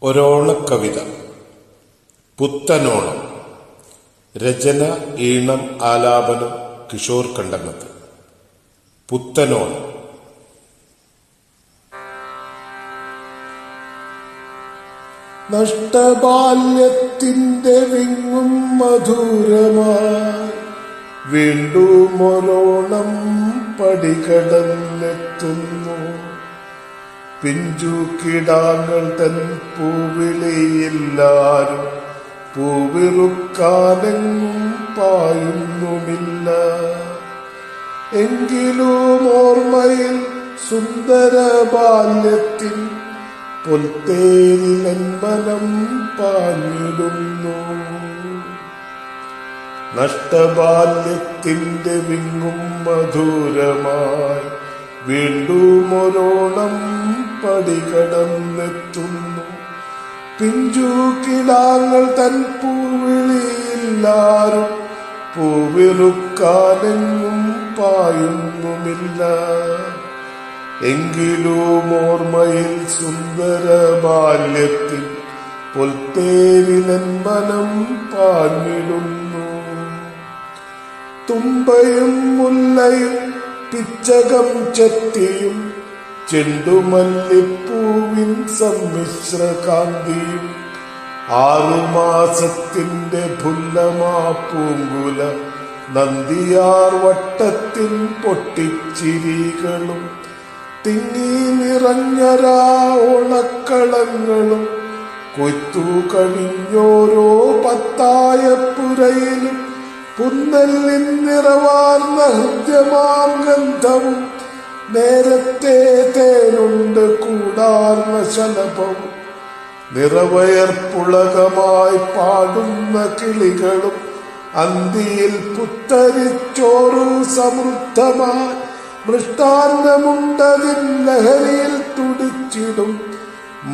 ഒരോണക്കവിത. പുത്തനോണം. രചന, ഈണം, ആലാപനം കിഷോർ കണ്ടങ്ങത്ത്. പുത്തനോണം. നഷ്ടബാല്യത്തിന്റെ വിങ്ങും മധുരമായി വീണ്ടും ഒരോണം പടികടന്നെത്തുന്നു. പിഞ്ചുകിടാങ്ങൾ തൻ പൂവിളിയില്ലാരും പൂവിറുക്കാനെങ്ങും പായുന്നുമില്ല. എങ്കിലും ഓർമ്മയിൽ സുന്ദര ബാല്യത്തിൽ പുൽത്തേരിലൻ മനം പാഞ്ഞിടുന്നു. നഷ്ടബാല്യത്തിന്റെ വിങ്ങും മധുരമായി വീണ്ടും ഒരോണം പടികടന്നെത്തുന്നു. പിഞ്ചുകിടാങ്ങൾ തൻ പൂവിളിയില്ലാരും പൂവിറുക്കാനെങ്ങും പായുന്നുമില്ല. എങ്കിലും ഓർമ്മയിൽ സുന്ദര ബാല്യത്തിൽ പുൽത്തേരിലൻ മനം പാഞ്ഞിടുന്നു. തുമ്പയും മുല്ലയും പിച്ചകം ചെത്തിയും ചെണ്ടുമല്ലിപ്പൂവിൻ സമ്മിശ്ര കാന്തിയും 6 മാസത്തിന്റെ ഫുല്ലമാപ്പൂങ്കുല നന്ദിയാർ വട്ടത്തിൻ പൊട്ടിച്ചിരികളും തിങ്ങി നിറഞ്ഞരാ ഓണക്കളങ്ങളും കൊയ്ത്തു കഴിഞ്ഞോരോ പത്തായപ്പുരയിലും പുന്നെല്ലിൻ നിറവാർന്ന ഹൃദ്യമാം ഗന്ധവും നേരത്തെ തേനുണ്ട് കൂടാർന്ന ശലഭവും നിറവയർപ്പുളകമായി പാടുന്ന കിളികളും അന്തിയിൽ പുത്തരിച്ചോറ് സമൃദ്ധമായി മൃഷ്ടാന്നമുണ്ടതിൻ ലഹരിയിൽ തുടിച്ചിടും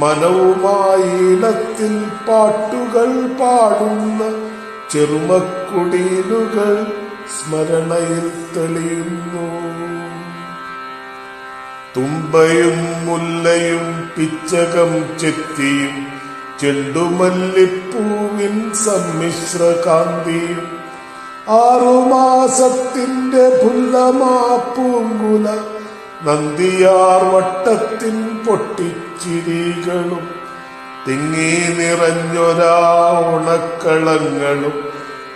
മനവുമായി ഇടത്തിൽ പാട്ടുകൾ പാടുന്ന ചെറുമക്കുടീലുകൾ സ്മരണയിൽ തെളിയുന്നു. തുമ്പയും മുല്ലയും പിച്ചകം ചെത്തിയും ചെണ്ടുമല്ലിപ്പൂവിൻ സമ്മിശ്ര കാന്തിയും 6 മാസത്തിന്റെ ഫുല്ലമാപ്പൂങ്കുല നന്ദിയാർ വട്ടത്തിൻ പൊട്ടിച്ചിരികളും തിങ്ങി നിറഞ്ഞൊരാ ഉണക്കളങ്ങളും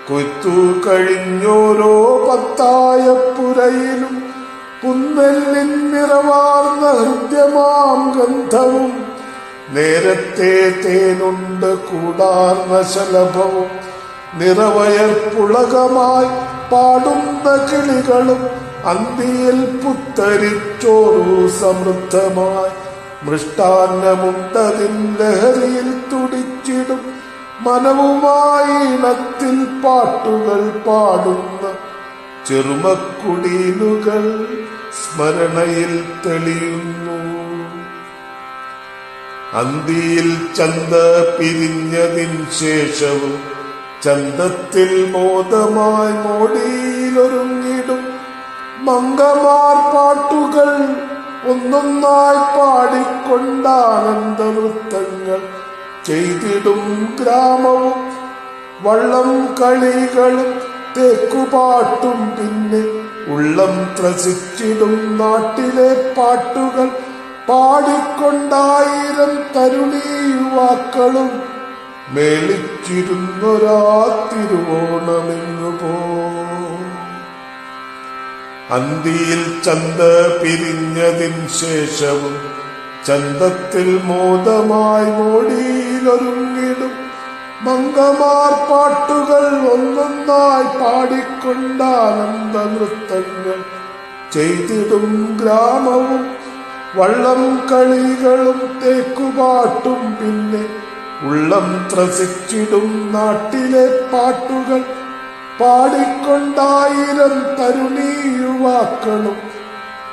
കൊയ്ത്തു കഴിഞ്ഞോരോ പത്തായപ്പുരയിലും പുന്നെല്ലിൻ നിറവാർന്ന ഹൃദ്യമാം ഗന്ധവും നേരത്തെ തേനുണ്ട് കൂടാർന്ന ശലഭവും നിറവയർപ്പുളകമായി പാടുന്ന കിളികളും അന്തിയിൽ പുത്തരിച്ചോറു സമൃദ്ധമായി മൃഷ്ടാന്നമുണ്ടതിൻ ലഹരിയിൽ തുടിച്ചിടും മനവുമായി ഇണത്തിൽ പാട്ടുകൾ പാടുന്ന ചെറുമക്കുടീലുകൾ സ്മരണയിൽ തെളിയുന്നു. അന്തിയിൽ ചന്ത പിരിഞ്ഞതിൻ ശേഷവും ചന്തത്തിൽ മോദമായി മോടിയിലൊരുങ്ങിടും മംഗമാർ പാട്ടുകൾ ഒന്നൊന്നായി പാടിക്കൊണ്ടാനന്ദ നൃത്തങ്ങൾ ചെയ്തിടും ഗ്രാമവും വള്ളം കളികളും തേക്കുപാട്ടും പിന്നെ ഉള്ളം ത്രസിച്ചിടും നാട്ടിലെ പാട്ടുകൾ പാടിക്കൊണ്ടായിരം തരുണീ യുവാക്കളും മേളിച്ചിരുന്നൊരാ തിരുവോണമെങ്ങുപോ. അന്തിയിൽ ചന്ത പിരിഞ്ഞതിൻ ശേഷവും ചന്തത്തിൽ മോദമായി മോടിയിലൊരുങ്ങിടും മംഗമാർ പാട്ടുകൾ ഒന്നൊന്നായി പാടിക്കൊണ്ടാനന്ദ നൃത്തങ്ങൾ ചെയ്തിടും ഗ്രാമവും വള്ളം കളികളും തേക്കുപാട്ടും പിന്നെ ഉള്ളം ത്രസിച്ചിടും നാട്ടിലെ പാട്ടുകൾ പാടിക്കൊണ്ടായിരം തരുണീ യുവാക്കളും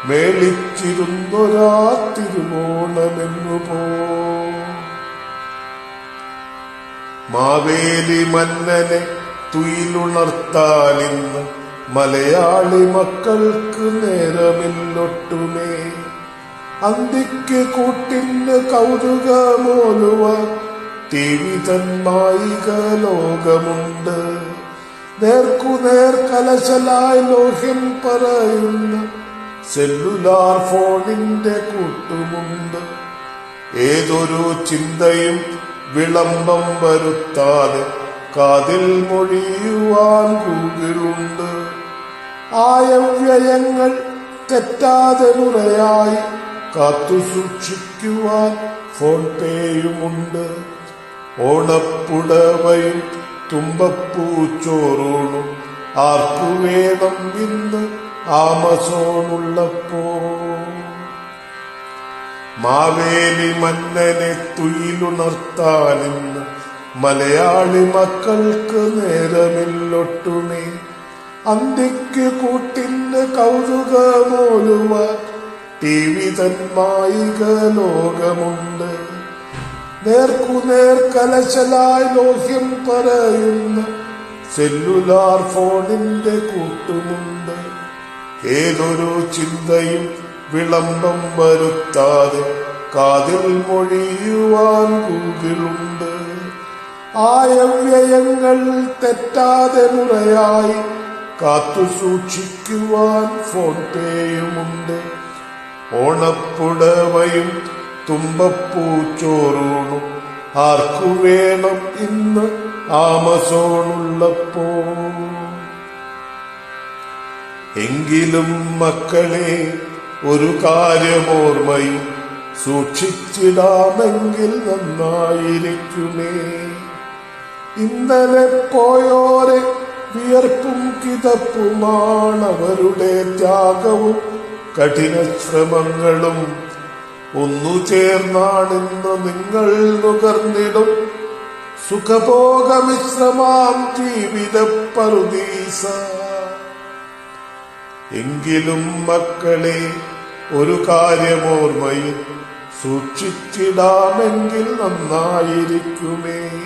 മേളിച്ചിരുന്നൊരാ തിരുവോണമെങ്ങുപോ. മാവേലി മന്നനെ തുയിലുണർത്താനിന്ന് മലയാളി മക്കൾക്ക് നേരമില്ലൊട്ടുമേ. അന്തിക്ക് കൂട്ടിന് കൗതുകമോലുവാൻ ടി വി തൻ മായിക ലോകമുണ്ട്. നേർക്കുനേർ കലശലായി ലോഹ്യം പറയുന്ന സെല്ലുലാർ ഫോണിന്റെ കൂട്ടുമുണ്ട്. ഏതൊരു ചിന്തയും വിളംബം വരുത്താതെ കാതിൽ മൊഴിയുവാൻ ഗൂഗിളുണ്ട്. ആയവ്യയങ്ങൾ തെറ്റാതെ മുറയായി കാത്തു സൂക്ഷിക്കുവാൻ ഫോൺ പേയുമുണ്ട്. ഓണപ്പുടവയും തുമ്പപ്പൂച്ചോറൂണും ആർക്കു വേണം ഇന്ന് ആമസോണുള്ളപ്പോ. മാവേലി മന്നനെ തുയിലുണർത്താനിന്ന് മലയാളി മക്കൾക്ക് നേരമില്ലൊട്ടുമേ. അന്തിക്ക് കൂട്ടിന് കൗതുകമോലുവാൻ ടി വി തൻ മായിക ലോകമുണ്ട്. നേർക്കുനേർ കലശലായി ലോഹ്യം പറയുന്ന സെല്ലുലാർ ഫോണിന്റെ കൂട്ടുമുണ്ട്. ഏതൊരു ചിന്തയും വിളംബം വരുത്താതെ കാതിൽ മൊഴിയുവാൻ ഗൂഗിളുണ്ട്. ആയവ്യയങ്ങൾ തെറ്റാതെ മുറയായി കാത്തു സൂക്ഷിക്കുവാൻ ഫോൺ പേയുമുണ്ട്. ഓണപ്പുടവയും തുമ്പപ്പൂച്ചോറൂണും ആർക്കു വേണം ഇന്ന് ആമസോണുള്ളപ്പോ. എങ്കിലും മക്കളെ ഒരു കാര്യമോർമ്മയും സൂക്ഷിച്ചിടാമെങ്കിൽ നന്നായിരിക്കുമേ. ഇന്നലെ പോയോരെ വിയർപ്പും കിതപ്പുമാണവരുടെ ത്യാഗവും കഠിന ശ്രമങ്ങളും ഒന്നു ചേർന്നാണിന്ന് നിങ്ങൾ നുകർന്നിടും സുഖഭോഗമിശ്രമാം ജീവിത പറുദീസ. എങ്കിലും മക്കളെ ഒരു കാര്യമോർമ്മയിൽ സൂക്ഷിച്ചിടാമെങ്കിൽ നന്നായിരിക്കുമേ.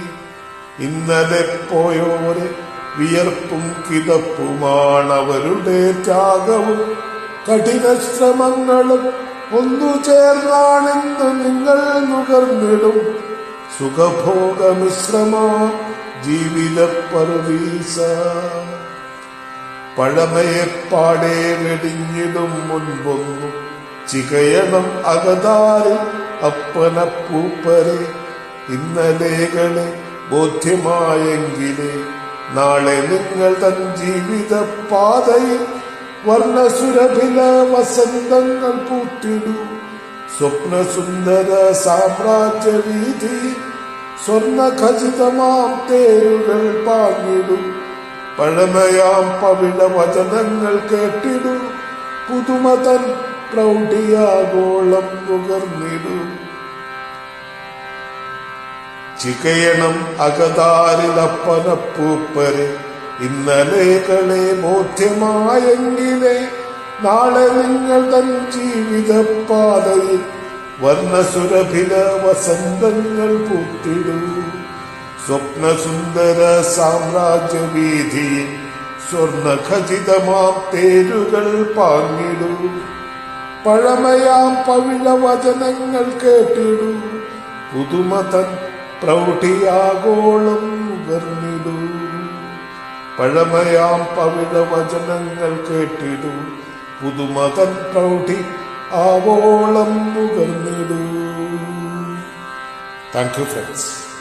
ഇന്നലെ പോയോരെ വിയർപ്പും കിതപ്പുമാണവരുടെ ത്യാഗവും കഠിന ശ്രമങ്ങളും ഒന്നു ചേർന്നാണെന്ന് നിങ്ങൾ നുകർന്നിടും സുഖഭോഗമിശ്രമാ ജീവിത പറുദീസ. പഴമയെപ്പാടെ വെടിഞ്ഞിടും മുൻപൊന്നു ചികയണം അകതാരിൽ അപ്പനപ്പൂപ്പരെ. ഇന്നലെകളെ ബോധ്യമായെങ്കിലേ നാളെ നിങ്ങൾ തൻ ജീവിത പാതയിൽ വർണ്ണസുരഭില വസന്തങ്ങൾ പൂത്തിടൂ. സ്വപ്നസുന്ദര സാമ്രാജ്യ വീതി സ്വർണ്ണ ഖചിതമാം തേരുകൾ പാഞ്ഞിടും. പഴമയാം പവിഴ വചനങ്ങൾ കേട്ടിടൂ. പുതുമതൻ പ്രൗഢിയാഗോളം നുകർന്നിടൂ. ചികയണം അകതാരിലപ്പനപ്പൂപ്പരെ. ഇന്നലെകളെ ബോധ്യമായെങ്കിലേ നാളെ നിങ്ങൾ തൻ ജീവിത പാതയിൽ വർണ്ണസുരഭില വസന്തങ്ങൾ പൂത്തിടൂ. സ്വപ്നസുന്ദര സാമ്രാജ്യ വീതിയിൽ സ്വർണ്ണ ഖചിതമാം തേരുകൾ പാങ്ങിടൂ. പഴമയാം പവിഴ വചനങ്ങൾ കേട്ടിടൂ. പുതുമതൻ പ്രൗഢിയാഗോളം നുകർന്നിടൂ. പഴമയാം പവിഴ വചനങ്ങൾ കേട്ടിടൂ. പുതുമതൻ പ്രൗഢി ആവോളം നുകർന്നിടൂ. Thank you friends.